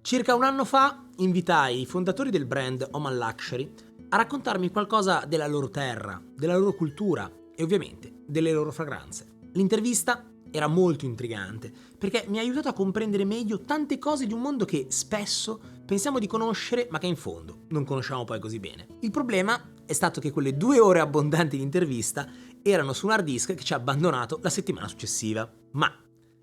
Circa un anno fa invitai i fondatori del brand Oman Luxury a raccontarmi qualcosa della loro terra, della loro cultura e ovviamente delle loro fragranze. L'intervista era molto intrigante perché mi ha aiutato a comprendere meglio tante cose di un mondo che spesso pensiamo di conoscere ma che in fondo non conosciamo poi così bene. Il problema è stato che quelle 2 ore abbondanti di intervista erano su un hard disk che ci ha abbandonato la settimana successiva. Ma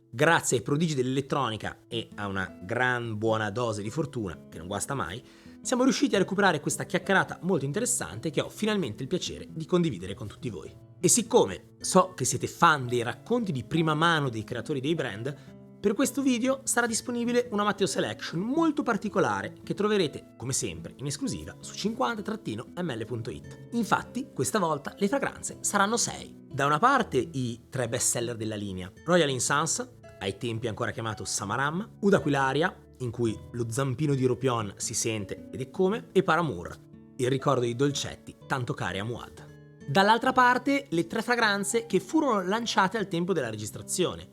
grazie ai prodigi dell'elettronica e a una gran buona dose di fortuna, che non guasta mai, siamo riusciti a recuperare questa chiacchierata molto interessante che ho finalmente il piacere di condividere con tutti voi. E siccome so che siete fan dei racconti di prima mano dei creatori dei brand, per questo video sarà disponibile una Matteo Selection molto particolare che troverete, come sempre, in esclusiva su 50-ml.it. Infatti, questa volta le fragranze saranno 6. Da una parte i 3 bestseller della linea, Royal Incense, ai tempi ancora chiamato Samaram, Oud Aquilaria, in cui lo zampino di Ropion si sente ed è come, e Paramour, il ricordo dei dolcetti tanto cari a Muad. Dall'altra parte le 3 fragranze che furono lanciate al tempo della registrazione,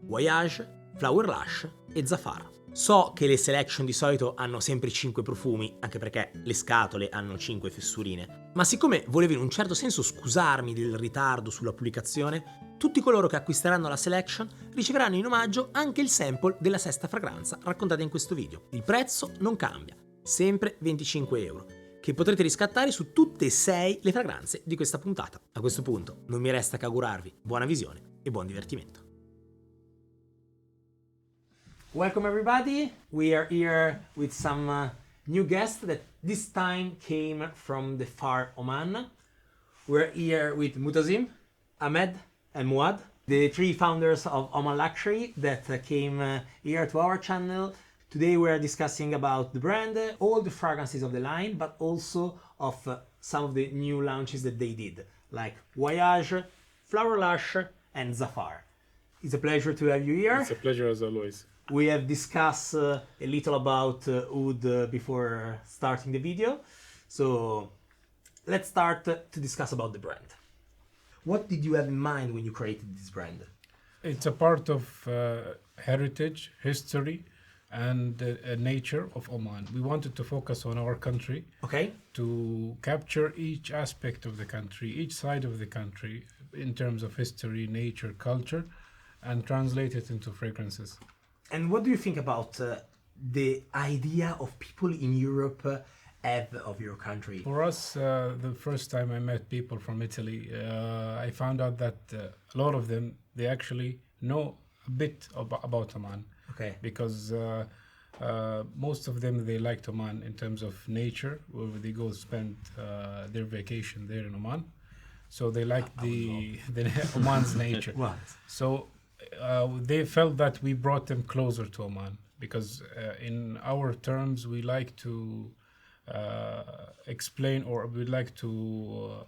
Voyage, Flower Lush e Zafar. So che le selection di solito hanno sempre 5 profumi, anche perché le scatole hanno 5 fessurine, ma siccome volevo in un certo senso scusarmi del ritardo sulla pubblicazione, tutti coloro che acquisteranno la selection riceveranno in omaggio anche il sample della 6ª fragranza raccontata in questo video. Il prezzo non cambia, sempre 25 euro, che potrete riscattare su tutte e 6 le fragranze di questa puntata. A questo punto non mi resta che augurarvi buona visione e buon divertimento. Welcome everybody. We are here with some new guests that this time came from the far Oman. We're here with Mutazim, Ahmed and Muad, the 3 founders of Oman Luxury that came here to our channel. Today we are discussing about the brand, all the fragrances of the line, but also of some of the new launches that they did, like Voyage, Flower Lush and Zafar. It's a pleasure to have you here. It's a pleasure as always. We have discussed a little about Oud before starting the video, so let's start to discuss about the brand. What did you have in mind when you created this brand? It's a part of heritage, history, and nature of Oman. We wanted to focus on our country, Okay. to capture each aspect of the country, each side of the country, in terms of history, nature, culture, and translate it into fragrances. And what do you think about the idea of people in Europe have of your country? For us, the first time I met people from Italy, I found out that a lot of them, they actually know a bit about Oman. Okay. Because most of them, they liked Oman in terms of nature, where they go spend their vacation there in Oman. So they liked the Oman's nature. What? So they felt that we brought them closer to Oman, because in our terms, we like to explain, or we like to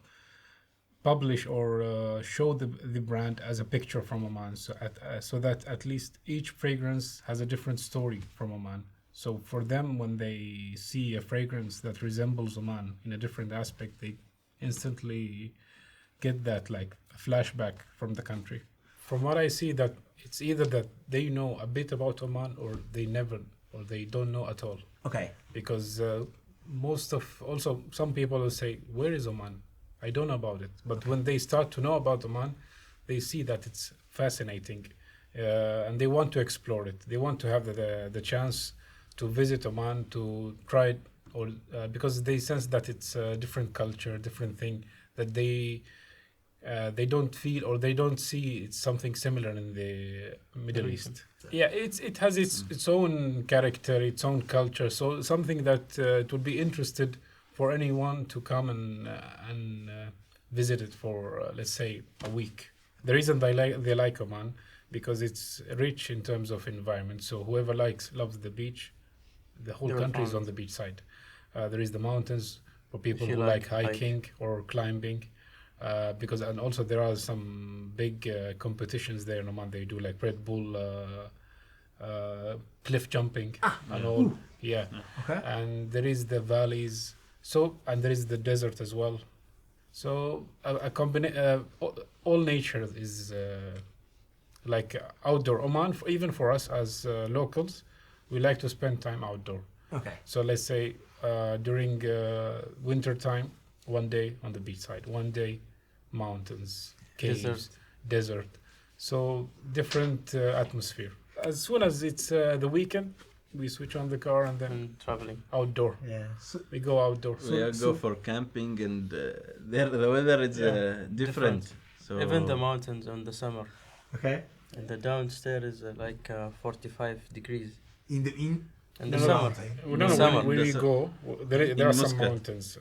publish or show the brand as a picture from Oman, so that at least each fragrance has a different story from Oman. So for them, when they see a fragrance that resembles Oman in a different aspect, they instantly get that like a flashback from the country. From what I see, that it's either that they know a bit about Oman, or they never, or they don't know at all. Okay. Because also some people will say, where is Oman? I don't know about it. But when they start to know about Oman, they see that it's fascinating, and they want to explore it. They want to have the chance to visit Oman, to try it, or because they sense that it's a different culture, different thing, that they don't feel, or they don't see it's something similar in the Middle East. Yeah, it has its own character, its own culture. So something that it would be interested for anyone to come and visit it for let's say a week. The reason they like Oman, because it's rich in terms of environment. So whoever loves the beach, the whole country is on the beach side. There is the mountains for people who like hiking or climbing. And also there are some big competitions there in Oman. They do like Red Bull cliff jumping and all. Ooh. Yeah. Okay. And there is the valleys. So, and there is the desert as well. So all nature is like outdoor. Oman, even for us as locals, we like to spend time outdoor. Okay. So let's say during winter time, one day on the beach side, one day mountains, caves, desert. So different atmosphere. As soon as it's the weekend, we switch on the car and then traveling outdoor. Yeah. So We go outdoor. We go for camping, and there the weather is different. So even the mountains in the summer. okay. And the downstairs is 45 degrees. In the In the No, summer. mountain. No, In summer. when we go, there are some Muscat. mountains.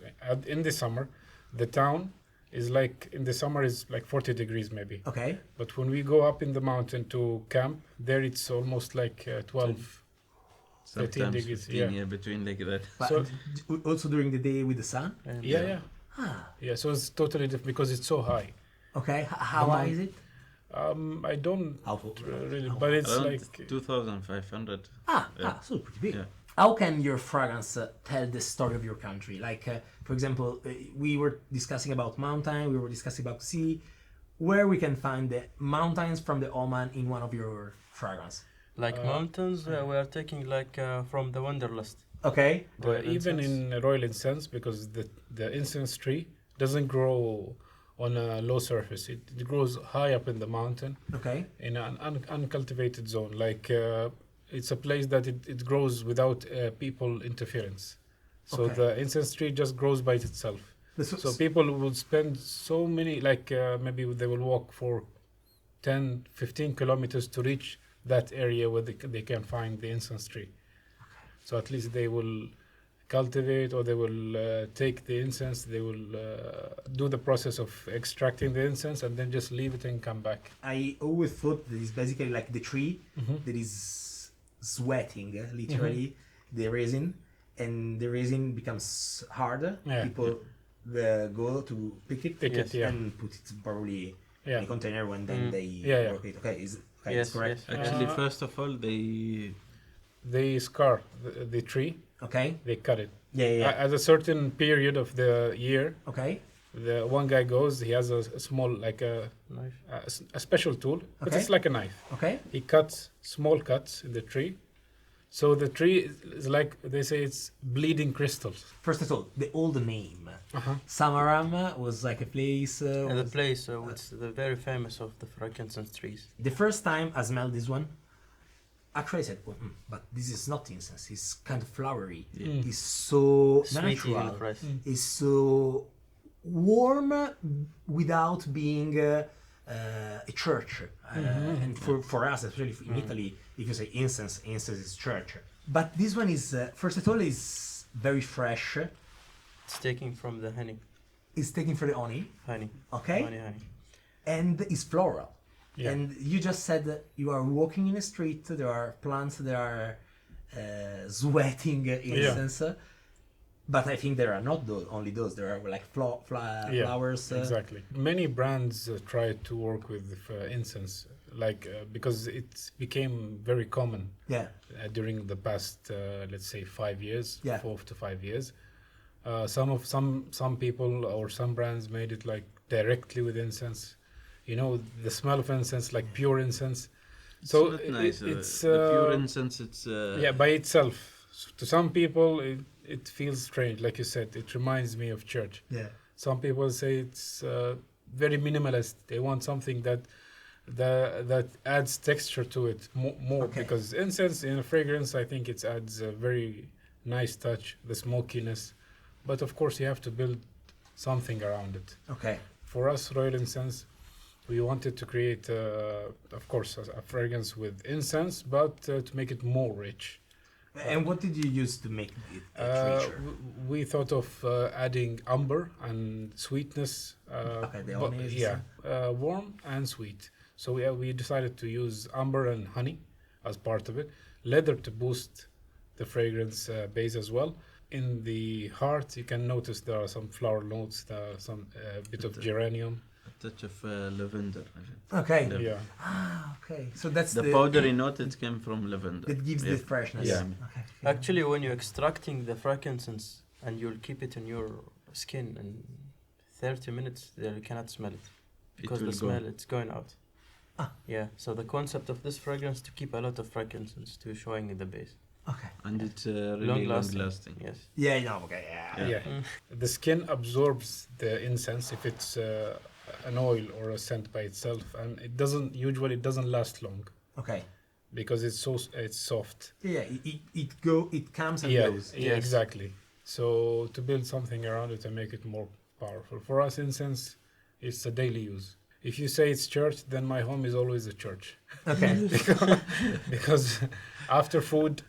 In the summer, the town is like, in the summer is like 40 degrees maybe. Okay. But when we go up in the mountain to camp, there it's almost like 12, 13 sometimes degrees. 15, Yeah. between like that. But So- also during the day with the sun. And, Yeah. Ah. Yeah, so it's totally different because it's so high. Okay. How high is it? I don't How tall? really, How- but it's Around like 2,500. Ah, so pretty big. Yeah. How can your fragrance tell the story of your country? Like, for example, we were discussing about mountain, we were discussing about sea. Where we can find the mountains from the Oman in one of your fragrance? like mountains, we are taking like from the Wanderlust. Okay. Royal even Incense. in Royal Incense, because the incense tree doesn't grow on a low surface. It grows high up in the mountain Okay. in an uncultivated zone. Like it's a place that it grows without people interference. So Okay. the incense tree just grows by itself. So people would spend so many, like maybe they will walk for 10, 15 kilometers to reach that area where they can find the incense tree. So at least they will cultivate, or they will take the incense, they will do the process of extracting the incense and then just leave it and come back. I always thought that it's basically like the tree that is sweating, literally, the resin, and the resin becomes harder. Yeah. People go to pick it Take it, yeah. and put it probably in Yeah. a container when then they Yeah. work it. Okay, okay, Yes, it's correct. yes. Actually, Uh, first of all, They scar the tree, Okay. they cut it. Yeah. At a certain period of the year, Okay. the one guy goes, he has a small, like Knife. a special tool, but Okay. it's like a knife. Okay. He cuts small cuts in the tree. So the tree is like, they say it's bleeding crystals. First of all, the old name. Uh-huh. Samarama was like a place. And the was- place, it's the very famous of the frankincense trees. The first time I smelled this one, actually I said, but this is not incense. It's kind of flowery. Yeah. It's so Sweetie and natural. fresh. It's so warm without being a church. And for us, especially in Italy, if you say incense is church. But this one is, first of all, is very fresh. It's taken from the honey. It's taken from the honey, Honey. okay? Honey. And it's floral. Yeah. And you just said that you are walking in a street, there are plants that are sweating incense. But I think there are not only those, there are like flowers. Exactly. Many brands try to work with incense, like because it became very common Yeah. during the past, let's say, 5 years, Yeah. 4 to 5 years. Some people or some brands made it like directly with incense. You know, the smell of incense, like pure incense. So it's not nice. it's The pure incense. It's by itself. To some people, it feels strange. Like you said, it reminds me of church. Yeah. Some people say it's very minimalist. They want something that adds texture to it more Okay. because incense in a fragrance, I think it adds a very nice touch, the smokiness. But of course, you have to build something around it. Okay. For us, Royal Incense, we wanted to create, of course, a fragrance with incense, but to make it more rich. And what did you use to make it richer? We thought of adding amber and sweetness. Okay, the honey is warm and sweet. So we decided to use amber and honey as part of it. Leather to boost the fragrance base as well. In the heart, you can notice there are some flower notes, there are some bit of geranium. a touch of lavender. I think. Okay. Yeah. Okay. So that's The powdery note, it came from lavender. that gives the freshness. Yeah. Okay. Actually, when you're extracting the frankincense and you'll keep it in your skin in 30 minutes, you cannot smell it because will the smell go. it's going out. Ah. Yeah. So the concept of this fragrance to keep a lot of frankincense to showing in the base. Okay. And it's really long lasting. Yes. Yeah, no, okay, yeah. Yeah. The skin absorbs the incense if it's an oil or a scent by itself, and it doesn't last long Okay. because it's soft. Yeah, it comes and Yeah, goes. yeah, exactly. So to build something around it and make it more powerful. For us, incense is a daily use. If you say it's church, then my home is always a church. Okay. because after food,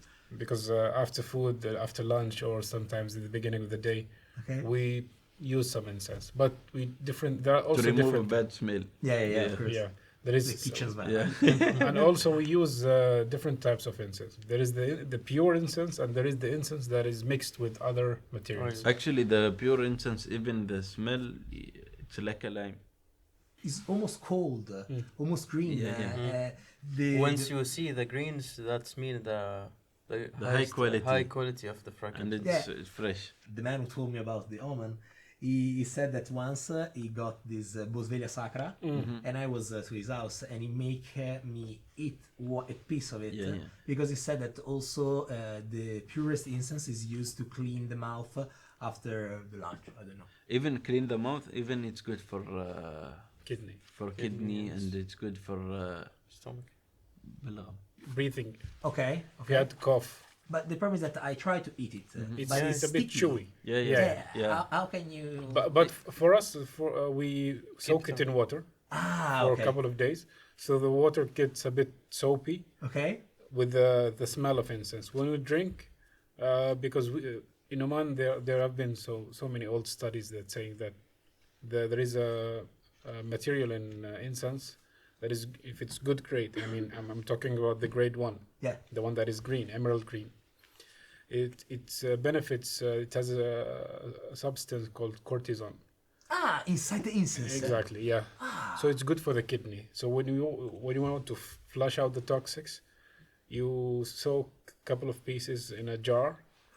after lunch, or sometimes at the beginning of the day, Okay. we use some incense. But there are also To remove different. a bad smell. Yeah, Yeah. of course. Yeah, there The is. kitchen smell. Yeah. And also we use different types of incense. There is the pure incense, and there is the incense that is mixed with other materials. Oil. Actually, the pure incense, even the smell, it's like a lime. It's almost cold, almost green. Yeah, Once you see the greens, that's mean the high quality. high quality of the fragrance. And it's fresh. The man who told me about the Oman, he said that once he got this Boswellia sacra, and I was to his house, and he make me eat a piece of it, because he said that also the purest incense is used to clean the mouth after the lunch. I don't know. Even clean the mouth, even it's good for Kidney. kidney, yes. and it's good for Stomach. Breathing. Okay. If you had to cough, But the problem is that I try to eat it, but it's a bit sticky. chewy. Yeah. How can you? But for us, we soak it in water for a couple of days, so the water gets a bit soapy Okay. with the smell of incense. When we drink, because in Oman there have been so many old studies that saying that there is a material in incense that is, if it's good grade. I mean, I'm talking about the grade 1. Yeah. The one that is green, emerald green. Its benefits. It has a substance called cortisone. Inside the incense. Exactly. Yeah. So it's good for the kidney. So when you want to flush out the toxics, you soak a couple of pieces in a jar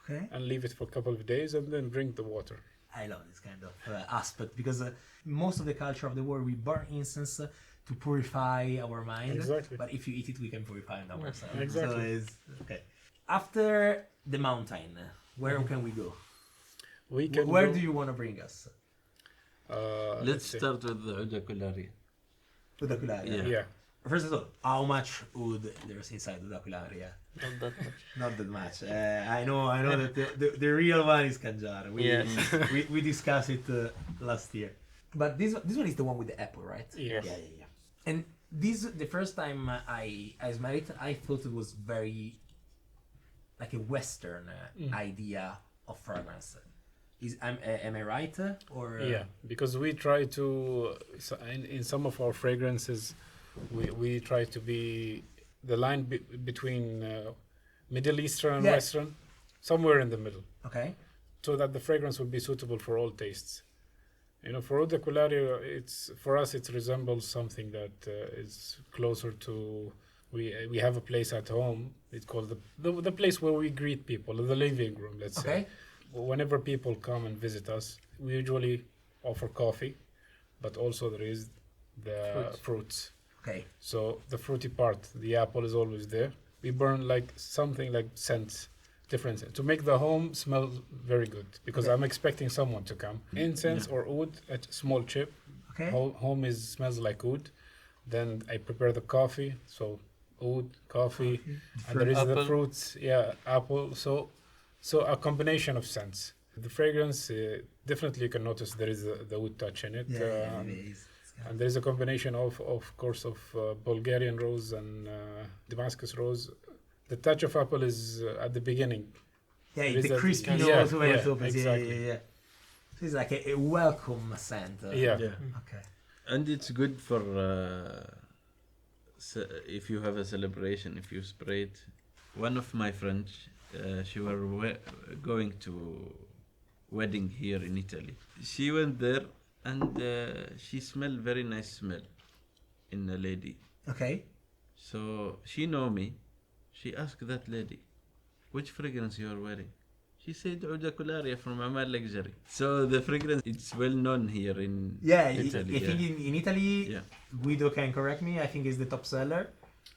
Okay. and leave it for a couple of days, and then drink the water. I love this kind of aspect because most of the culture of the world we burn incense to purify our mind. Exactly. But if you eat it, we can purify ourselves. Exactly. So it's okay. After the mountain, where can we go? We can. Where go, do you want to bring us? Let's see. start with the Oud Aquilaria. Oud Aquilaria. Yeah. Yeah. First of all, how much oud there's inside Oud Aquilaria? Not that much. Not that much. I know that the real one is Kanjar. We discussed it last year. But this one is the one with the apple, right? Yes. Yeah. And the first time I smelled it, I thought it was very like a Western idea of fragrance. Am I right? Or Yeah, because we try to in some of our fragrances, we try to be the line between Middle Eastern and Western, somewhere in the middle, Okay. so that the fragrance will be suitable for all tastes. You know, for Oud Aquilaria, for us it resembles something that is closer to. We have a place at home. It's called the place where we greet people, the living room. Let's say. Whenever people come and visit us, we usually offer coffee, but also there is the fruits. Okay. So the fruity part, the apple is always there. We burn like something like scents, different scents, to make the home smell very good, because I'm expecting someone to come. Incense or oud, a small chip. Okay. Home smells like oud. Then I prepare the coffee, so oud, coffee, and there is the fruits, apple. So a combination of scents. The fragrance, definitely you can notice there is the oud touch in it. It is. And there is a combination of course, of Bulgarian rose and Damascus rose. The touch of apple is at the beginning. Yeah, There is the that- crispy yeah, nose when yeah, it opens. exactly. Yeah. So it's like a welcome scent. Yeah. Okay. And it's good for if you have a celebration, if you spray it. One of my friends, she were going to wedding here in Italy. She went there and she smelled very nice smell in a lady. Okay. So she know me. She asked that lady, which fragrance you are wearing? She said Oud Aquilaria from Oman Luxury. So the fragrance, it's well known here in Yeah, Italy. I think in Italy, Yeah. Guido can correct me, I think it's the top seller.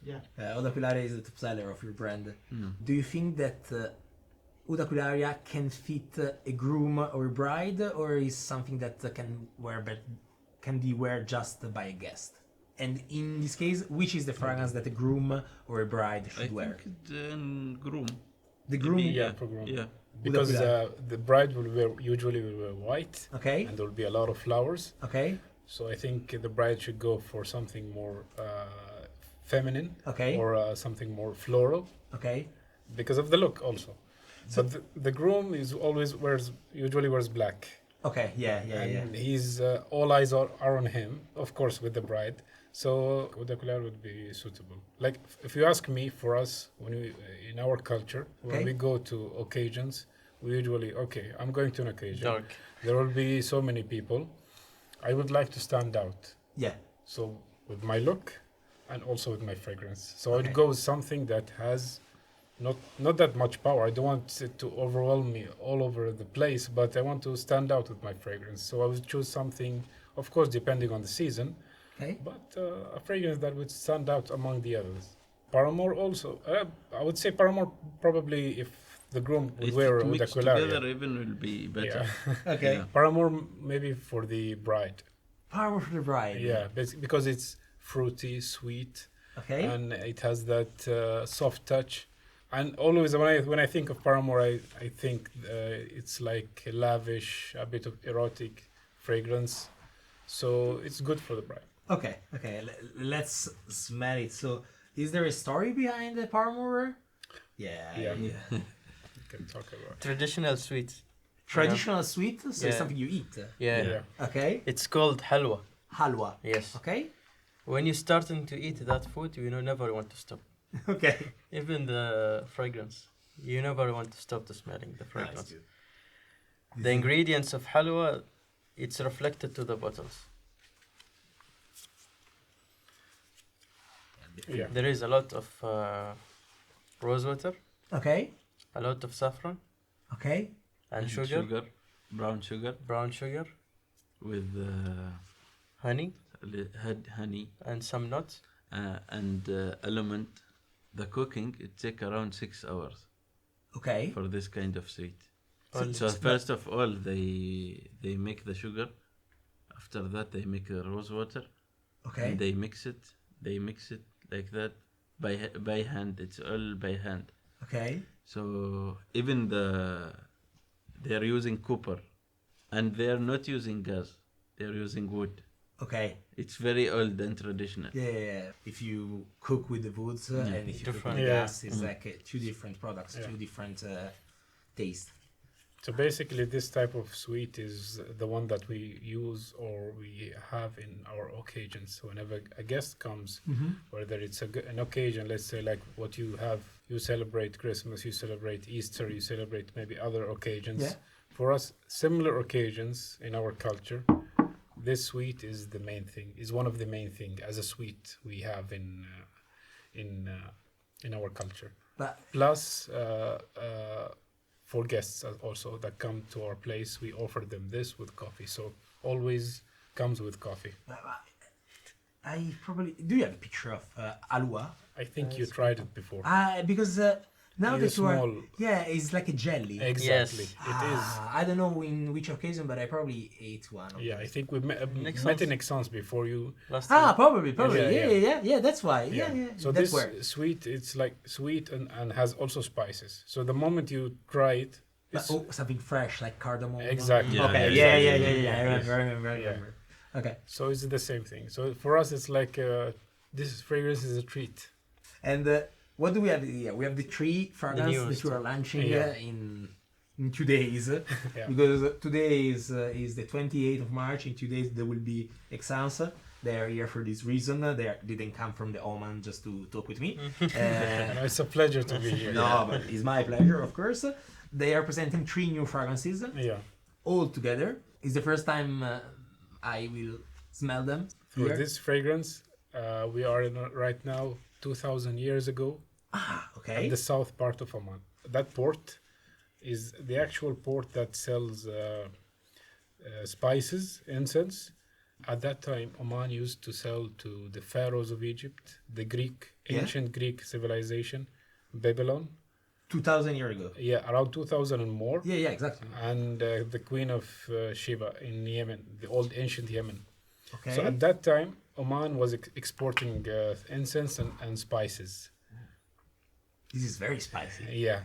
Yeah. Oud Aquilaria is the top seller of your brand. Mm. Do you think that Oud Aquilaria can fit a groom or a bride, or is something that can be wear just by a guest? And in this case, which is the fragrance that a groom or a bride I should wear? think it's groom. The groom. Maybe, Yeah, for groom. Yeah. Because Aquilaria. the bride usually will wear white, Okay. and there will be a lot of flowers. Okay. So I think the bride should go for something more feminine, Okay. or something more floral, Okay. because of the look also. So- But the groom is usually wears black, Okay. Yeah. and he's all eyes are on him, of course, with the bride. So Oud Aquilaria would be suitable. Like if you ask me, for us, when we in our culture, when Okay. we go to occasions, we usually I'm going to an occasion. Dark. There will be so many people. I would like to stand out. Yeah. So with my look and also with my fragrance. So Okay. I'd go with something that has not that much power. I don't want it to overwhelm me all over the place, but I want to stand out with my fragrance. So I would choose something, of course, depending on the season, Okay. but a fragrance that would stand out among the others. Paramore also. I would say Paramore probably if the groom would If wear it Oud mixed Aquilaria. together, even will be better. Yeah. Okay. Yeah. Paramore maybe for the bride. Power for the bride. Yeah, because it's fruity, sweet, Okay. and it has that soft touch. And always when I think of Paramore, I think it's like a lavish, a bit of erotic fragrance. So it's good for the bride. Okay. Let's smell it. So, is there a story behind the Paramore? Yeah. Yeah. We can talk about it. Traditional sweet. Traditional sweet, so Yeah. it's something you eat. Yeah. Yeah. Okay. It's called halwa. Halwa. Yes. Okay. When you're starting to eat that food, you never want to stop. Okay. Even the fragrance, you never want to stop the smelling the That's fragrance. good. The ingredients of halwa, it's reflected to the bottles. Yeah. There is a lot of rose water, Okay. a lot of saffron Okay. and sugar, Brown sugar brown sugar, with honey, honey and some nuts. and element. The cooking it take around 6 hours Okay. for this kind of sweet. Only. So first of all, they make the sugar. After that, they make rose water. Okay. And they mix it like that by hand. It's all by hand. Okay. So even they're using copper, and they're not using gas. They're using wood. Okay. It's very old and traditional. Yeah. If you cook with the woods Yeah. and if you cook Different. with the Yeah. gas, it's Mm. like two different products, Yeah. two different tastes. So basically, this type of sweet is the one that we use or we have in our occasions. Whenever a guest comes, whether it's an occasion, let's say like what you have, you celebrate Christmas, you celebrate Easter, you celebrate maybe other occasions. Yeah. For us, similar occasions in our culture, this sweet is the main thing. Is one of the main thing as a sweet we have in our culture. But Plus, for guests also that come to our place, we offer them this with coffee. So always comes with coffee. I probably do. You have a picture of halwa? I think you tried it before. Because now It's that you are, small. yeah, it's like a jelly. Exactly, Yes. it is. I don't know in which occasion, but I probably ate one. Of Yeah, them. I think we met Nexans. in Nexans before you. Last Ah, year. probably. Yeah, Yeah. That's why. Yeah. So that's this where. sweet, it's like sweet and has also spices. So the moment you try it, But, it's, oh, something fresh like cardamom. Exactly. Yeah, Okay. yeah, Yeah. exactly. I remember. Yeah. Okay. so it's the same thing. So for us, it's like this fragrance is a treat. And what do we have here? We have the three fragrances that newest. you are launching Yeah. in 2 days. Yeah. Because today is the 28th of March. In 2 days there will be Incense. They are here for this reason. They didn't come from the Oman just to talk with me. No, it's a pleasure to be here. No, but it's my pleasure, of course. They are presenting 3 new fragrances Yeah. all together. It's the first time I will smell them For here. this fragrance, we are in right now 2,000 years ago Okay. at the south part of Oman. That port is the actual port that sells spices, incense, At that time, Oman used to sell to the pharaohs of Egypt, the Yeah. ancient Greek civilization, Babylon. 2,000 years ago. Yeah, around 2000 and more. Yeah, exactly. And the queen of Sheba in Yemen, the old ancient Yemen. Okay. So at that time, Oman was exporting incense and spices. This is very spicy. Yeah.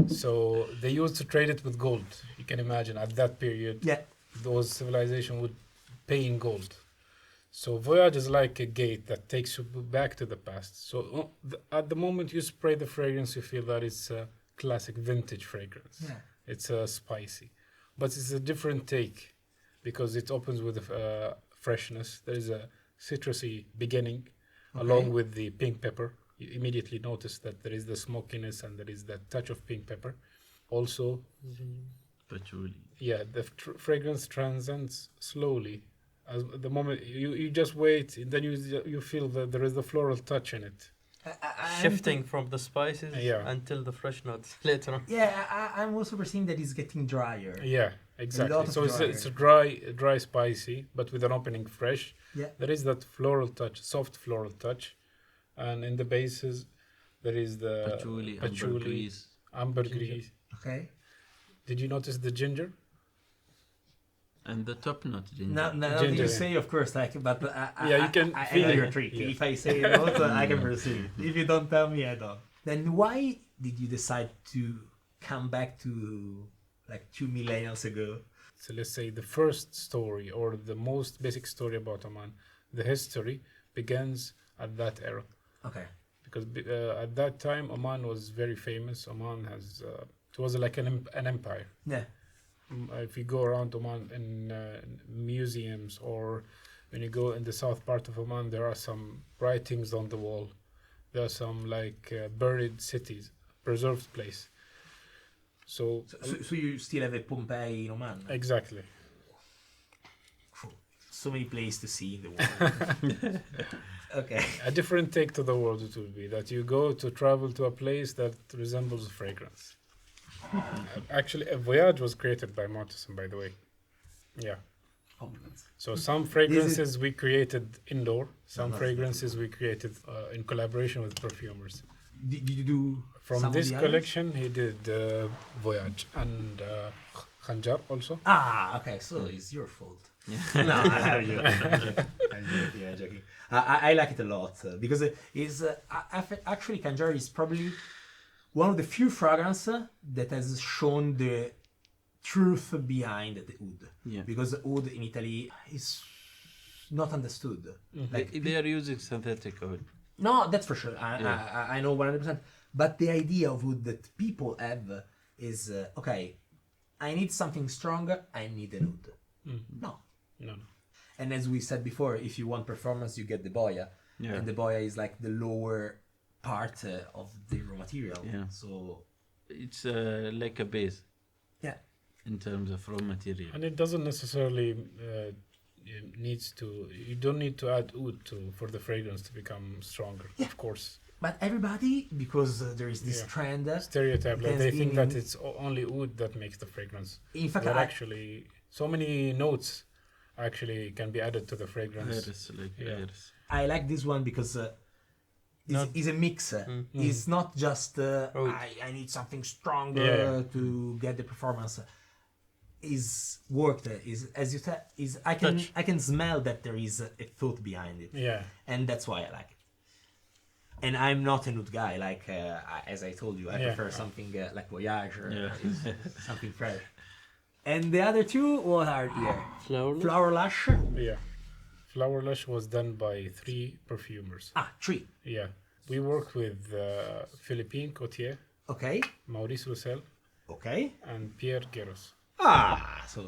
So they used to trade it with gold. You can imagine at that period, Yeah. those civilizations would pay in gold. So voyage is like a gate that takes you back to the past. So at the moment you spray the fragrance, you feel that it's a classic vintage fragrance. Yeah. It's spicy, but it's a different take because it opens with freshness. There is a citrusy beginning, along with the pink pepper. You immediately notice that there is the smokiness and there is that touch of pink pepper. Also, Patchouli. yeah, the fragrance transcends slowly. As the moment you just wait, and then you feel that there is the floral touch in it. Shifting from the spices Yeah. until the fresh notes later on. I'm also perceiving that it's getting drier. Yeah, exactly. lot of So dry. it's a dry spicy, but with an opening fresh. Yeah. There is that floral touch, soft floral touch, and in the bases there is the Patchouli, ambergris. ambergris. Okay. Did you notice the ginger? And the top note ginger. Now Ginger. you say, of course, like, but Yeah, you can I feel know it. your trick. Yeah. If I say it also, I can perceive it. If you don't tell me, I don't. Then why did you decide to come back to like 2 millennials ago? So let's say the first story or the most basic story about Oman, the history begins at that era. Okay. Because at that time Oman was very famous. Oman has it was like an empire. Yeah. If you go around Oman in museums or when you go in the south part of Oman, there are some writings on the wall. There are some like buried cities, preserved place. So So you still have a Pompeii in Oman? exactly. So many places to see in the world. Okay. A different take to the world it will be that you go to travel to a place that resembles fragrance. Actually, a voyage was created by Mortensen, by the way. Yeah. Compliments. So some fragrances we created indoor, some fragrances we created in collaboration with perfumers. Did you do From some of this the others? collection, he did Voyage and Khanjar also. Ah, okay. So it's your fault. No, I'm joking. I like it a lot because it's actually Khanjar is probably one of the few fragrances that has shown the truth behind the oud. Yeah. Because oud in Italy is not understood. Like They are using synthetic oil. no, that's for sure. I know 100%. But the idea of oud that people have is okay. I need something stronger. I need an oud. No. No. And as we said before, if you want performance, you get the boya, Yeah. and the boya is like the lower part of the raw material. Yeah. So It's like a base yeah, in terms of raw material. And it doesn't necessarily you don't need to add oud for the fragrance to become stronger. Yeah. Of course. but everybody, because there is this Yeah. trend. Stereotype, like has they think that been- it's only oud that makes the fragrance. In fact, But I, actually, so many notes actually can be added to the fragrance. Iris, like Yeah. iris. I like this one because it's a mix. It's not just I need something stronger Yeah. to get the performance. Is worked. Is as you said. Is I can smell that there is a thought behind it. Yeah. And that's why I like it. And I'm not a nude guy. Like as I told you, I Yeah. prefer something like Voyage or Yeah. is something fresh. And the other two, what are here? Flower Lush. Yeah. Flower Lush was done by 3 perfumers. Three. Yeah. We worked with Philippine Cotier, Okay. Maurice Roussel, Okay. and Pierre Guéros. So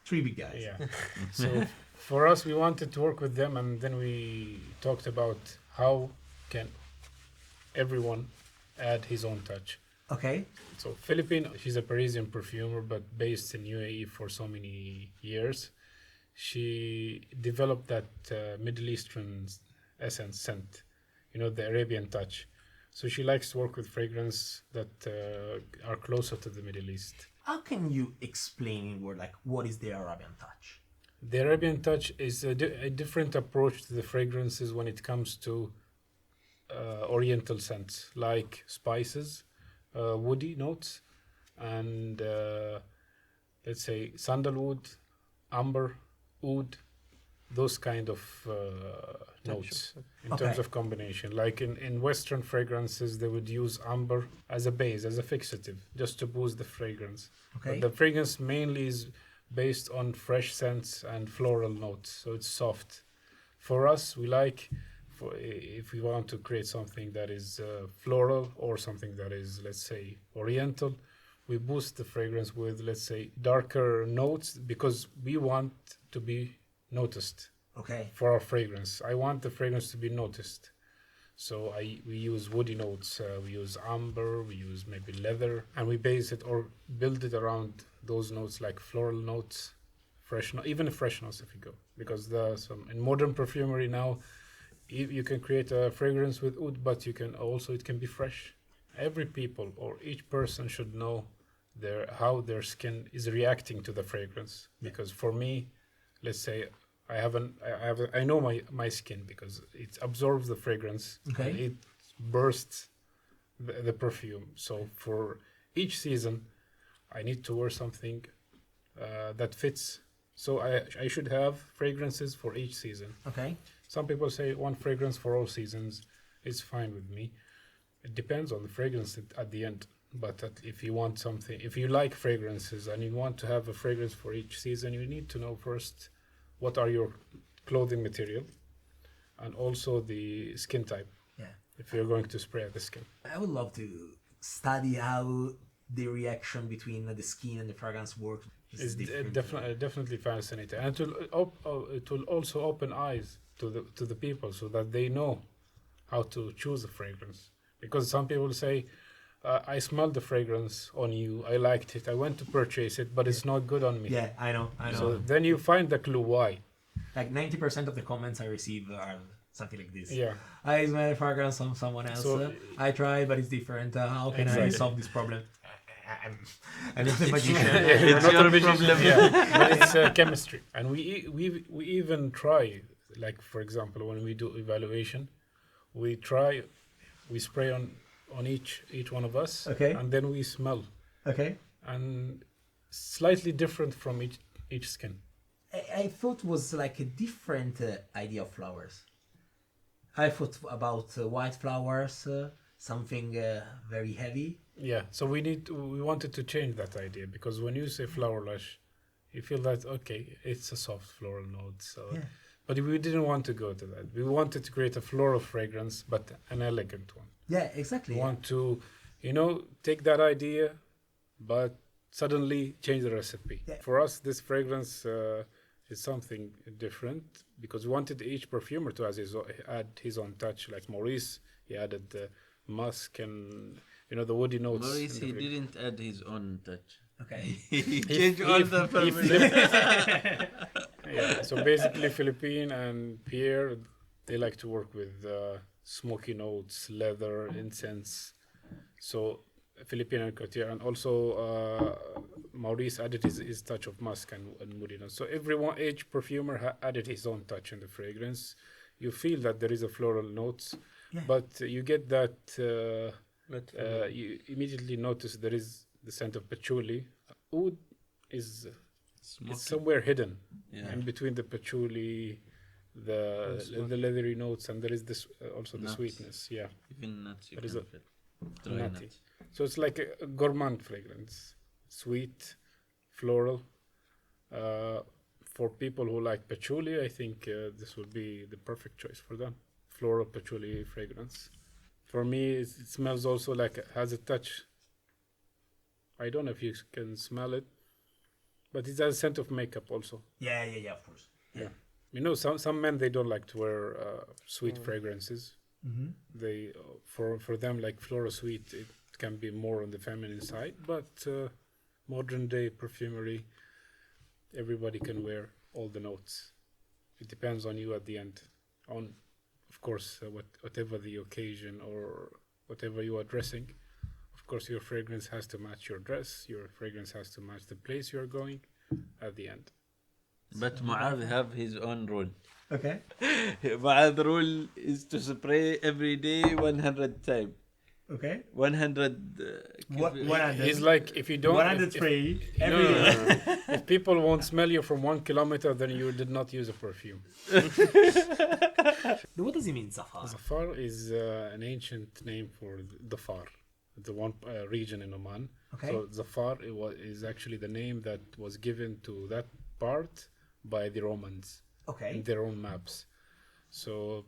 3 big guys. Yeah. So for us, we wanted to work with them, and then we talked about how can everyone add his own touch. Okay. So Philippine, she's a Parisian perfumer, but based in UAE for so many years. She developed that Middle Eastern essence scent, the Arabian touch. So she likes to work with fragrance that are closer to the Middle East. How can you explain in word like what is the Arabian touch? The Arabian touch is a different approach to the fragrances when it comes to oriental scents, like spices, woody notes, and let's say sandalwood, amber, oud, those kind of notes in terms of combination. Like in Western fragrances, they would use amber as a base, as a fixative, just to boost the fragrance. Okay. But the fragrance mainly is based on fresh scents and floral notes, so it's soft. For us, we like, if we want to create something that is floral or something that is, let's say, oriental, we boost the fragrance with, let's say, darker notes because we want to be noticed. Okay. For our fragrance, I want the fragrance to be noticed. So we use woody notes, we use amber, we use maybe leather, and we base it or build it around those notes like floral notes, even fresh notes if you go. Because in modern perfumery now, you can create a fragrance with oud, but it can be fresh. Every people or each person should know how their skin is reacting to the fragrance. Because for me, let's say, I know my skin because it absorbs the fragrance. Okay. And it bursts the perfume. So for each season, I need to wear something that fits. So I should have fragrances for each season. Okay. Some people say one fragrance for all seasons is fine with me. It depends on the fragrance at the end. But if you like fragrances and you want to have a fragrance for each season, you need to know first what are your clothing material and also the skin type. Yeah. If you're going to spray at the skin. I would love to study how the reaction between the skin and the fragrance works. It's definitely fascinating, and it will also open eyes to the people so that they know how to choose a fragrance. Because some people say, I smelled the fragrance on you, I liked it, I went to purchase it, but it's not good on me. Yeah, I know. So then you find the clue why. Like 90% of the comments I receive are something like this. Yeah. I smell a fragrance on someone else. I tried, but it's different. How can I solve this problem? I'm not a magician. It's not a problem. Yeah. But it's chemistry. And we even try, like for example, when we do evaluation, we spray on each one of us. Okay. And then we smell. Okay. And slightly different from each skin. I thought it was like a different idea of flowers. I thought about white flowers, something very heavy. Yeah, so we wanted to change that idea because when you say flower lush, you feel that okay, it's a soft floral note. So, Yeah. But we didn't want to go to that. We wanted to create a floral fragrance, but an elegant one. Yeah, exactly. We want to, take that idea, but suddenly change the recipe. Yeah. For us, this fragrance is something different because we wanted each perfumer to add his own touch. Like Maurice, he added the musk and the woody notes. Maurice, he didn't add his own touch. Okay. He changed all the perfume. Yeah, so basically Philippine and Pierre, they like to work with smoky notes, leather, incense. So Philippine and Creatori, and also Maurice added his touch of musk and woody notes. So each perfumer added his own touch in the fragrance. You feel that there is a floral notes, but you get that you immediately notice there is the scent of patchouli. Oud is it's somewhere hidden in between the patchouli, the leathery notes, and there is this also the sweetness. Yeah, even nuts. You there is can feel. Dry nutty. nuts. So it's like a gourmand fragrance, sweet, floral. For people who like patchouli, I think this would be the perfect choice for them. Floral patchouli fragrance. For me, it smells also like it has a touch. I don't know if you can smell it, but it has a scent of makeup also. Yeah, of course. Yeah. Some men, they don't like to wear sweet fragrances. Mm-hmm. They for them, like floral sweet, it can be more on the feminine side, but modern day perfumery, everybody can wear all the notes. It depends on you at the end, on of course whatever the occasion or whatever you are dressing. Of course your fragrance has to match your dress, your fragrance has to match the place you're going at the end. But Mu'adh have his own rule. Okay. Mu'adh rule is to spray every day 100 times. Okay. 100. What? 100. He's like, if you don't, 103 no, every no, day. no, no. If people won't smell you from 1 kilometer, then you did not use a perfume. What does it mean, Zafar? Zafar is an ancient name for the Far, the one region in Oman. Okay. So Zafar is actually the name that was given to that part by the Romans in Okay. their own maps. So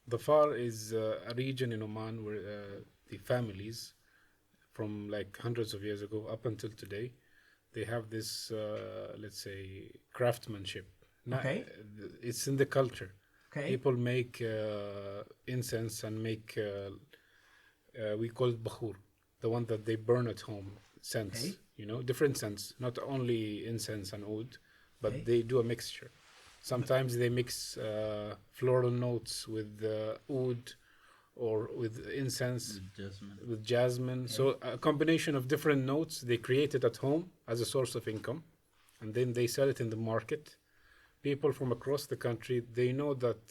the Far is a region in Oman where the families from like hundreds of years ago up until today, they have this, let's say, craftsmanship. Okay. It's in the culture. Okay. People make incense and make, we call it bakhur, the one that they burn at home, scents, Okay. you know, different scents, not only incense and oud, but Okay. they do a mixture. Sometimes they mix floral notes with oud or with incense, Jasmine. with jasmine. So a combination of different notes, they create it at home as a source of income, and then they sell it in the market. People from across the country, they know that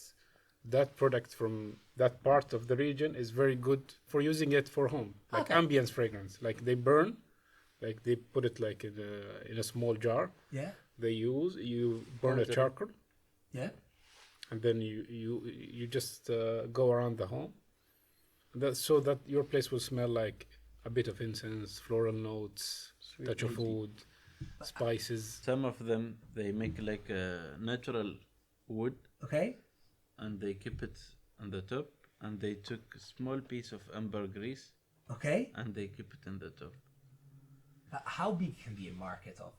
that product from that part of the region is very good for using it for home, like Okay. ambience fragrance. Like they burn, like they put it like in a small jar. Yeah. You burn a Powder. charcoal, Yeah. and then you just go around the home. So that your place will smell like a bit of incense, floral notes, Sweet touch of baby. food, spices. Some of them, they make like a natural wood Okay. and they keep it on the top and they took a small piece of ambergris Okay. and they keep it in the top. How big can be a market of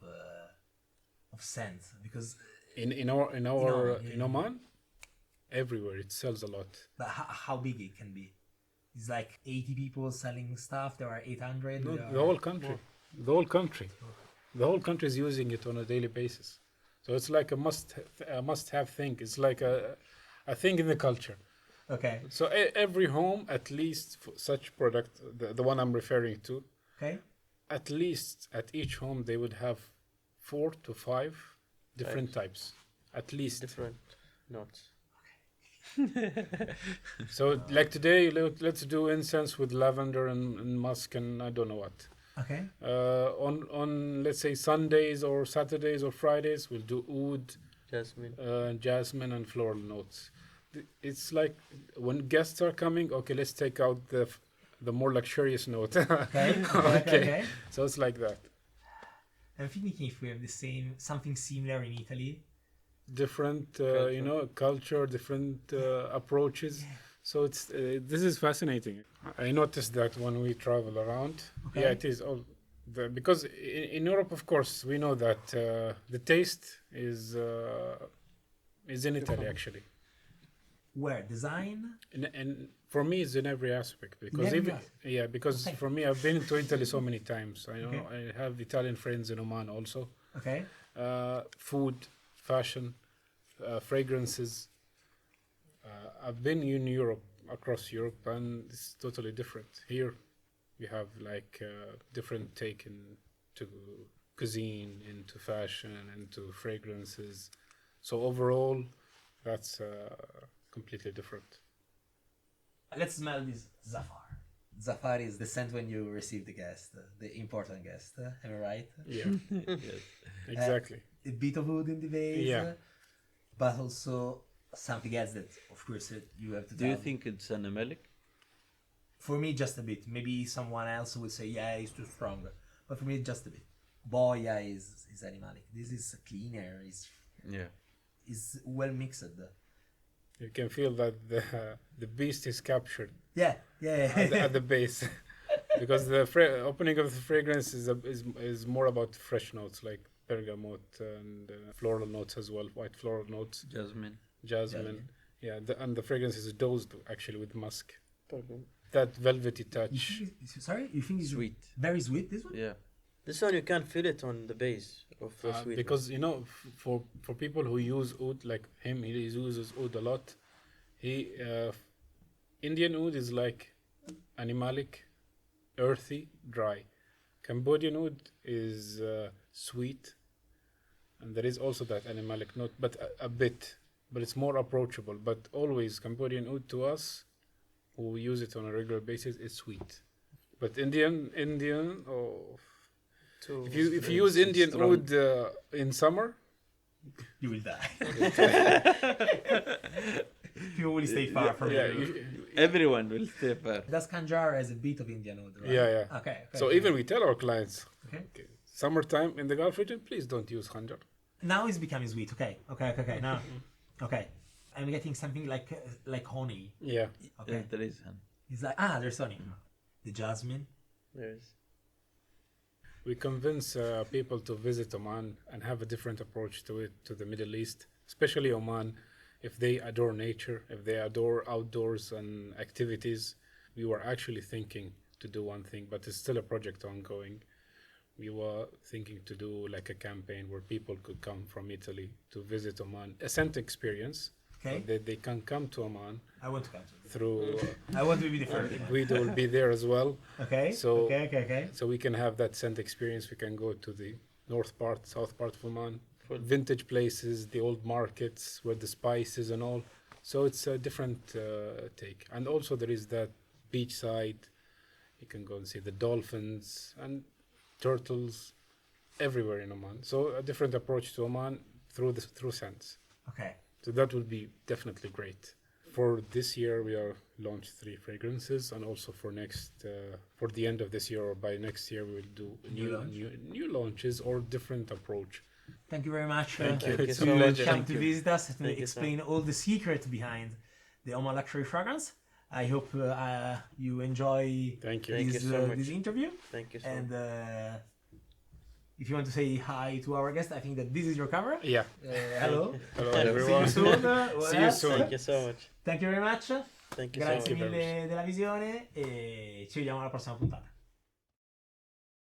scent? Because In yeah. Oman, everywhere it sells a lot. but how big it can be? It's like 80 people selling stuff. There are 800. No, there the are- whole country, the whole country is using it on a daily basis. So it's like a must-have thing. It's like a thing in the culture. Okay. So every home, at least for such product, the one I'm referring to, Okay. at least at each home they would have 4 to 5 different types, at least. Different notes. So like today, let's do incense with lavender and musk and I don't know what. Okay. On let's say Sundays or Saturdays or Fridays, we'll do oud, Jasmine. jasmine and floral notes. It's like when guests are coming, okay, let's take out the more luxurious note. Okay. Okay. So it's like that. I'm thinking if we have the same, something similar in Italy. Different, Culture. culture, different approaches. So it's this is fascinating. I noticed that when we travel around, Okay. yeah, it is all because in Europe, of course, we know that the taste is in Italy actually, Where? Design? and for me, it's in every aspect because every even aspect? because Okay. for me, I've been to Italy so many times. I know Okay. I have Italian friends in Oman also. Okay. Food, fashion, fragrances. I've been in Europe, across Europe, and it's totally different. Here, we have like different take into cuisine, into fashion, into fragrances. So overall, that's completely different. Let's smell this Zafar. Zafar is the scent when you receive the guest, the important guest. Am I right? Yeah, Yes. exactly. A bit of wood in the vase. Yeah. But also something else that, of course, you have to Do you tell. think it's animalic? For me, just a bit. Maybe someone else would say, yeah, it's too strong. But for me, just a bit. Boya is animalic. This is cleaner. Yeah. Is well mixed. You can feel that the beast is captured Yeah. at the base, because the opening of the fragrance is more about fresh notes like bergamot and floral notes as well, white floral notes, Jasmine. jasmine. Yeah, and the fragrance is dosed actually with musk. That velvety touch. Sorry, you think it's Sweet. very sweet? This one? Yeah. This one you can feel it on the base of the sweet. Because for people who use oud like him, he uses oud a lot. Indian oud is like animalic, earthy, dry. Cambodian oud is sweet, and there is also that animalic note, but a bit, but it's more approachable. But always Cambodian oud to us, who use it on a regular basis, is sweet. But Indian, if you use Indian oud in summer, You will die. People will stay far from you. Everyone will stay far. Does Kanjar has a bit of Indian oud, right? Yeah. Okay. So even we tell our clients, Okay. summertime in the Gulf region, please don't use khanjar. Now it's becoming sweet. Okay. Now, okay. I'm getting something like honey. Yeah. Okay. Yeah, there is. It's like there's honey. The jasmine. There's We convince people to visit Oman and have a different approach to it, to the Middle East, especially Oman. If they adore nature, if they adore outdoors and activities, we were actually thinking to do one thing, but it's still a project ongoing. We were thinking to do like a campaign where people could come from Italy to visit Oman, a scent experience. Okay. They can come to Oman I want to come. through. I want to be the first. Guido will be there as well. Okay. So- Okay. So we can have that scent experience. We can go to the north part, south part of Oman, Full. vintage places, the old markets where the spices and all. So it's a different take. And also there is that beach side. You can go and see the dolphins and turtles everywhere in Oman. So a different approach to Oman through scents. Okay. So that will be definitely great. For this year, we are launched 3 fragrances, and also for for the end of this year or by next year, we will do new launches or different approach. Thank you very much. Thank you. Thank you It's so a much. pleasure. Come Thank to you. visit us and Thank you, explain all the secret behind the Oman Luxury fragrance. I hope you enjoy Thank you. Thank you so much. this interview. Thank you so And much. if you want to say hi to our guest, I think that this is your camera. Yeah. Hello. Hello, See you everyone. soon. See you soon. Thank you so much. Thank you very much. Thank you so Grazie much. mille della visione e ci vediamo alla prossima puntata.